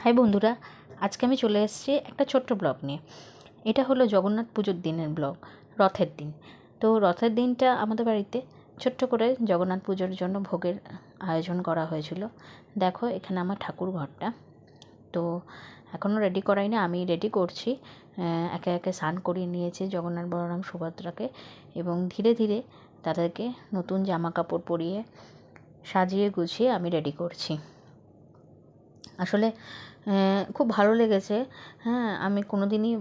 High বন্ধুরা, আজকে আমি চলে এসেছি একটা ছোট্ট ব্লগ নিয়ে। এটা হলো জগন্নাথ পুজোর দিনের ব্লগ, রথের দিন। তো রথের দিনটা আমাদের বাড়িতে ছোট্ট করে জগন্নাথ পুজোর জন্য ভোগের আয়োজন করা হয়েছিল। দেখো এখানে আমার ঠাকুর ঘরটা, তো এখনও রেডি করাই না, আমি রেডি করছি। একে একে স্নান করিয়ে নিয়েছি জগন্নাথ বলরাম সুভদ্রাকে, এবং ধীরে ধীরে তাদেরকে নতুন জামা কাপড় পরিয়ে সাজিয়ে গুছিয়ে আমি রেডি করছি। আসলে খুব ভালো লেগেছে। হ্যাঁ, আমি কোনো দিনই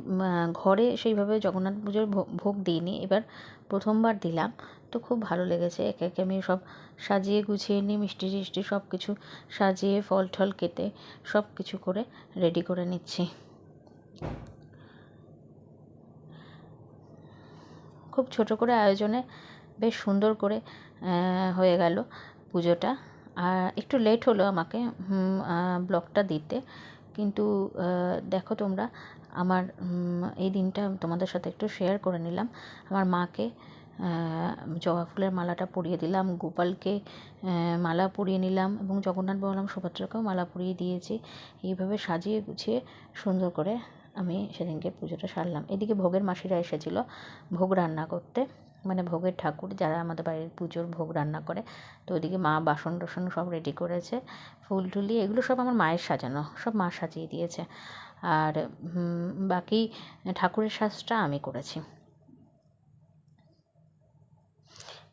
ঘরে সেইভাবে জগন্নাথ পুজোর ভোগ দিইনি, এবার প্রথমবার দিলাম। তো খুব ভালো লেগেছে। একে একে আমি সব সাজিয়ে গুছিয়ে নিই, মিষ্টি টিষ্টি সব কিছু সাজিয়ে, ফল টল কেটে সব কিছু করে রেডি করে নিচ্ছি। খুব ছোট করে আয়োজনে বেশ সুন্দর করে হয়ে গেল পুজোটা। আর একটু লেট হলো আমাকে ব্লগটা দিতে, কিন্তু দেখো তোমরা, আমার এই দিনটা তোমাদের সাথে একটু শেয়ার করে নিলাম। আমার মাকে জবা ফুলের মালাটা পরিয়ে দিলাম, গোপালকে মালা পরিয়ে নিলাম, এবং জগন্নাথ বলরাম সুভদ্রাকেও মালা পরিয়ে দিয়েছি। এইভাবে সাজিয়ে গুছিয়ে সুন্দর করে আমি সেদিনকে পুজোটা সারলাম। এদিকে ভোগের মাসিরা এসেছিল ভোগ রান্না করতে, মানে ভোগের ঠাকুর যারা আমাদের বাড়ির পুজোর ভোগ রান্না করে। তো ওইদিকে মা বাসন টাসন সব রেডি করেছে, ফুল টুলি এগুলো সব আমার মায়ের সাজানো, সব মা সাজিয়ে দিয়েছে। আর বাকি ঠাকুরের সাজটা আমি করেছি।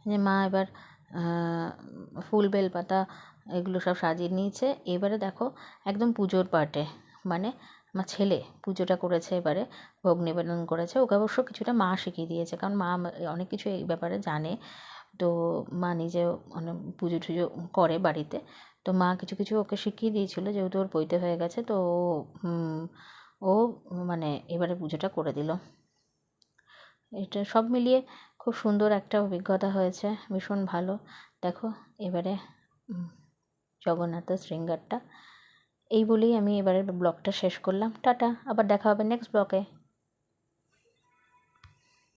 যে মা এবার ফুল বেলপাতা এগুলো সব সাজিয়ে নিয়েছে। এবারে দেখো একদম পুজোর পার্টে, মানে আমার ছেলে পুজোটা করেছে, এবারে ভোগ নিবেদন করেছে। ওকে অবশ্য কিছুটা মা শিখিয়ে দিয়েছে, কারণ মা অনেক কিছু এই ব্যাপারে জানে। তো মা নিজেও অনেক পুজো টুজো করে বাড়িতে, তো মা কিছু কিছু ওকে শিখিয়ে দিয়েছিল, যেহেতু ওর পৈতে হয়ে গেছে। তো ও মানে এবারে পুজোটা করে দিল। এটা সব মিলিয়ে খুব সুন্দর একটা অভিজ্ঞতা হয়েছে, ভীষণ ভালো। দেখো এবারে জগন্নাথের শৃঙ্গারটা। এই বলেই আমি এবারে ব্লগটা শেষ করলাম। টাটা, আবার দেখা হবে নেক্সট ব্লগে।